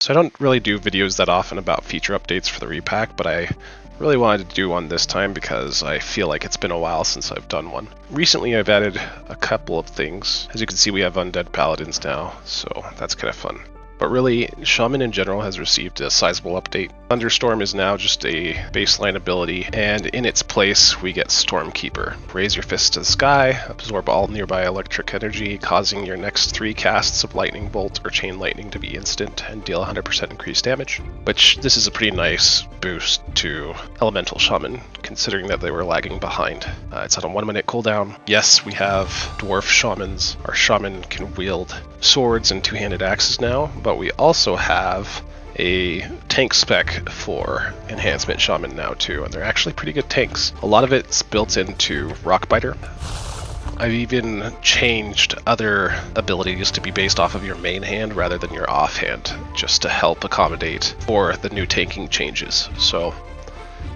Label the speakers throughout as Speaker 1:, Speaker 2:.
Speaker 1: So I don't really do videos that often about feature updates for the repack, but I really wanted to do one this time because I feel like it's been a while since I've done one. Recently I've added a couple of things. As you can see, we have undead paladins now, so that's kind of fun. But really, Shaman in general has received a sizable update. Thunderstorm is now just a baseline ability, and in its place we get Stormkeeper. Raise your fist to the sky, absorb all nearby electric energy, causing your next 3 casts of lightning bolt or chain lightning to be instant and deal 100% increased damage. Which, this is a pretty nice boost to Elemental Shaman, considering that they were lagging behind. It's on a 1-minute cooldown. Yes, we have Dwarf Shamans. Our Shaman can wield swords and 2-handed axes now, but we also have a tank spec for Enhancement Shaman now too, and they're actually pretty good tanks. A lot of it's built into Rockbiter. I've even changed other abilities to be based off of your main hand rather than your offhand, just to help accommodate for the new tanking changes. So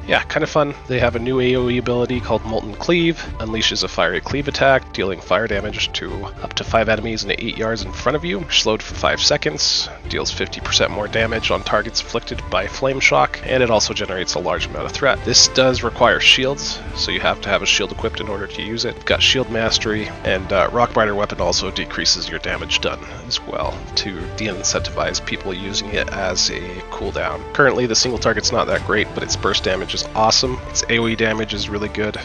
Speaker 1: yeah, kind of fun. They have a new AoE ability called Molten Cleave. Unleashes a fiery cleave attack, dealing fire damage to up to 5 enemies in 8 yards in front of you. Slowed for 5 seconds. Deals 50% more damage on targets afflicted by flame shock, and it also generates a large amount of threat. This does require shields, so you have to have a shield equipped in order to use it. You've got shield mastery, and Rockbiter weapon also decreases your damage done as well to de-incentivize people using it as a cooldown. Currently, the single target's not that great, but its burst damage is awesome. Its AoE damage is really good,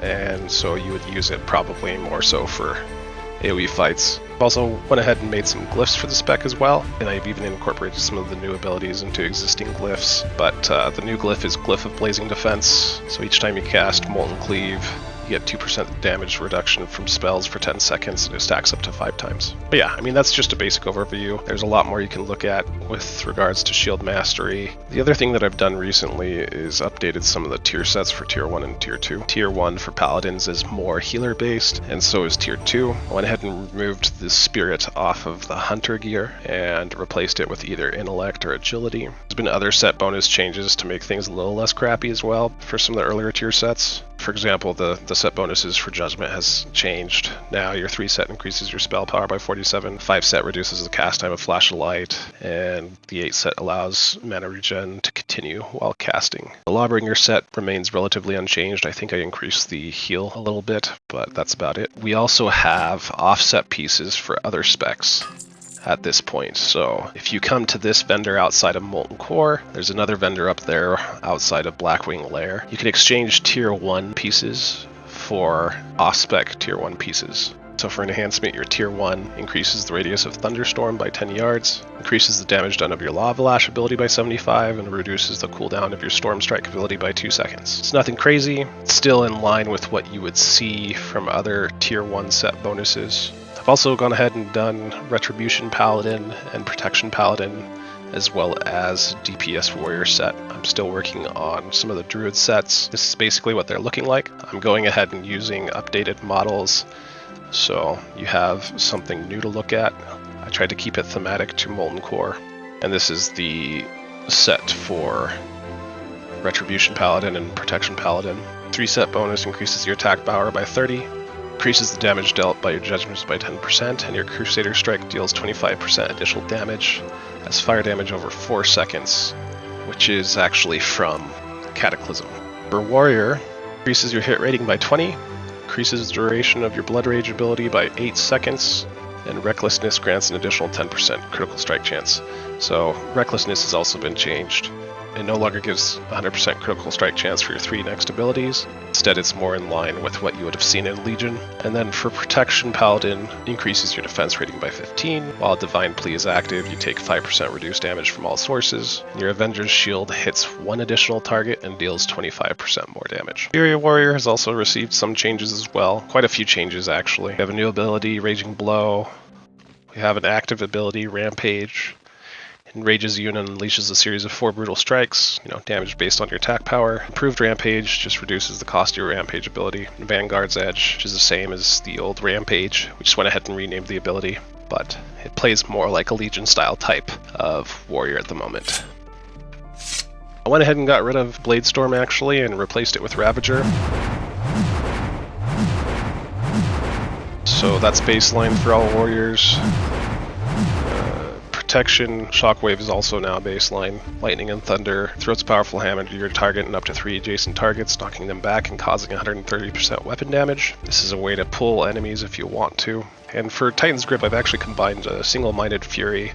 Speaker 1: and so you would use it probably more so for AoE fights. I've also went ahead and made some glyphs for the spec as well, and I've even incorporated some of the new abilities into existing glyphs. But the new glyph is Glyph of Blazing Defense, so each time you cast Molten Cleave, you get 2% damage reduction from spells for 10 seconds, and it stacks up to 5 times. But yeah, I mean, that's just a basic overview. There's a lot more you can look at with regards to shield mastery. The other thing that I've done recently is updated some of the tier sets for Tier 1 and Tier 2. Tier 1 for Paladins is more healer based, and so is Tier 2. I went ahead and removed the Spirit off of the Hunter gear and replaced it with either Intellect or Agility. There's been other set bonus changes to make things a little less crappy as well for some of the earlier tier sets. For example, the set bonuses for Judgment has changed. Now your 3 set increases your spell power by 47, 5 set reduces the cast time of Flash of Light, and the 8 set allows mana regen to continue while casting. The Lawbringer set remains relatively unchanged. I think I increased the heal a little bit, but that's about it. We also have offset pieces for other specs at this point. So if you come to this vendor outside of Molten Core, there's another vendor up there outside of Blackwing Lair. You can exchange Tier 1 pieces for off-spec Tier 1 pieces. So for enhancement, your Tier 1 increases the radius of Thunderstorm by 10 yards, increases the damage done of your Lava Lash ability by 75, and reduces the cooldown of your Storm Strike ability by 2 seconds. It's nothing crazy, it's still in line with what you would see from other Tier 1 set bonuses. I've also gone ahead and done Retribution Paladin and Protection Paladin, as well as DPS Warrior set. I'm still working on some of the Druid sets. This is basically what they're looking like. I'm going ahead and using updated models, so you have something new to look at. I tried to keep it thematic to Molten Core, and this is the set for Retribution Paladin and Protection Paladin. 3 set bonus increases your attack power by 30, increases the damage dealt by your judgments by 10%, and your Crusader Strike deals 25% additional damage as fire damage over 4 seconds, which is actually from Cataclysm. For Warrior, increases your hit rating by 20, increases the duration of your Blood Rage ability by 8 seconds, and Recklessness grants an additional 10% critical strike chance. So Recklessness has also been changed. It no longer gives 100% critical strike chance for your 3 next abilities. Instead, it's more in line with what you would have seen in Legion. And then for Protection Paladin, increases your defense rating by 15. While Divine Plea is active, you take 5% reduced damage from all sources. And your Avenger's Shield hits 1 additional target and deals 25% more damage. Fury Warrior has also received some changes as well. Quite a few changes, actually. We have a new ability, Raging Blow. We have an active ability, Rampage. Enrages you and unleashes a series of 4 brutal strikes, damage based on your attack power. Improved Rampage just reduces the cost of your Rampage ability. And Vanguard's Edge, which is the same as the old Rampage. We just went ahead and renamed the ability, but it plays more like a Legion style type of warrior at the moment. I went ahead and got rid of Bladestorm actually and replaced it with Ravager. So that's baseline for all warriors. protection, Shockwave is also now a baseline. Lightning and Thunder throws powerful hammer to your target and up to 3 adjacent targets, knocking them back and causing 130% weapon damage. This is a way to pull enemies if you want to. And for Titan's Grip, I've actually combined a single-minded Fury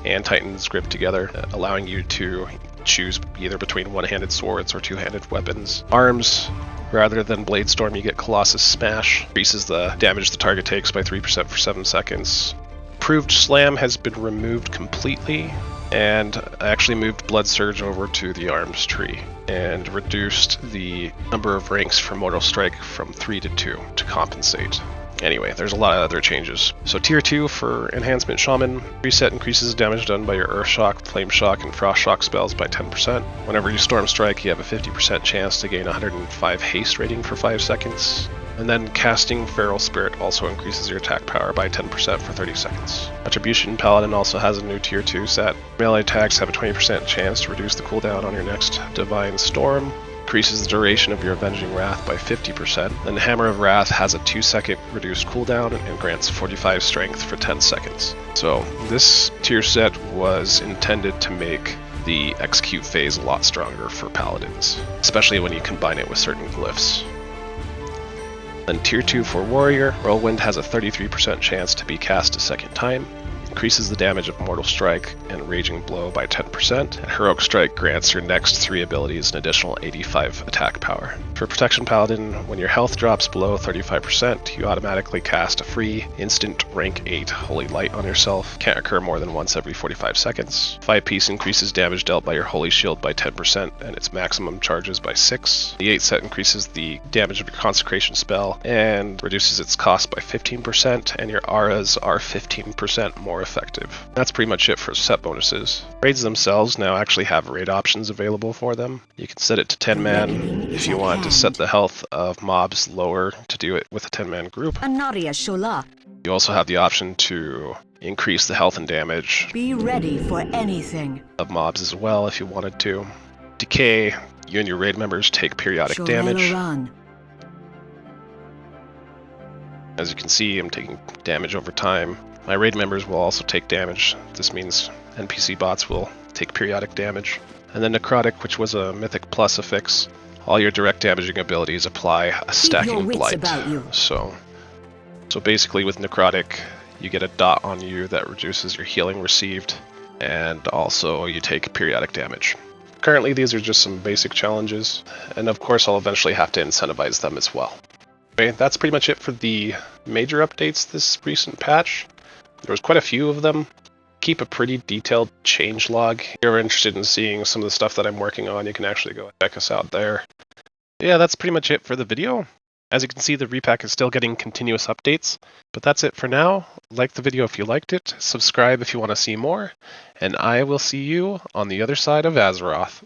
Speaker 1: and Titan's Grip together, allowing you to choose either between one-handed swords or two-handed weapons. Arms, rather than Blade Storm, you get Colossus Smash. Increases the damage the target takes by 3% for 7 seconds. Improved Slam has been removed completely, and I actually moved Blood Surge over to the arms tree and reduced the number of ranks for Mortal Strike from 3 to 2 to compensate. Anyway, there's a lot of other changes. So tier 2 for Enhancement Shaman, reset increases damage done by your Earth Shock, Flame Shock, and Frost Shock spells by 10%. Whenever you Storm Strike, you have a 50% chance to gain 105 haste rating for 5 seconds. And then casting Feral Spirit also increases your attack power by 10% for 30 seconds. Attribution Paladin also has a new tier 2 set. Melee attacks have a 20% chance to reduce the cooldown on your next Divine Storm. Increases the duration of your Avenging Wrath by 50%. Then Hammer of Wrath has a 2-second reduced cooldown and grants 45 strength for 10 seconds. So this tier set was intended to make the execute phase a lot stronger for Paladins, especially when you combine it with certain glyphs. Then tier 2 for Warrior, Whirlwind has a 33% chance to be cast a second time. Increases the damage of Mortal Strike and Raging Blow by 10%, and Heroic Strike grants your next 3 abilities an additional 85 attack power. For Protection Paladin, when your health drops below 35%, you automatically cast a free, instant rank 8 Holy Light on yourself. Can't occur more than once every 45 seconds. 5-piece increases damage dealt by your Holy Shield by 10% and its maximum charges by 6. The 8 set increases the damage of your Consecration spell and reduces its cost by 15%, and your auras are 15% more effective. That's pretty much it for set bonuses. Raids themselves now actually have raid options available for them. You can set it to 10 man if you want to set the health of mobs lower to do it with a 10-man group. You also have the option to increase the health and damage
Speaker 2: Be ready for anything
Speaker 1: of mobs as well if you wanted to. Decay, you and your raid members take periodic damage. As you can see, I'm taking damage over time. My raid members will also take damage. This means NPC bots will take periodic damage. And then Necrotic, which was a Mythic Plus affix. All your direct damaging abilities apply a stacking blight. So basically with Necrotic, you get a dot on you that reduces your healing received, and also you take periodic damage. Currently these are just some basic challenges, and of course I'll eventually have to incentivize them as well. Okay, that's pretty much it for the major updates this recent patch. There was quite a few of them. Keep a pretty detailed change log. If you're interested in seeing some of the stuff that I'm working on, you can actually go check us out there. Yeah, that's pretty much it for the video. As you can see, the repack is still getting continuous updates, but that's it for now. Like the video if you liked it, subscribe if you want to see more, and I will see you on the other side of Azeroth.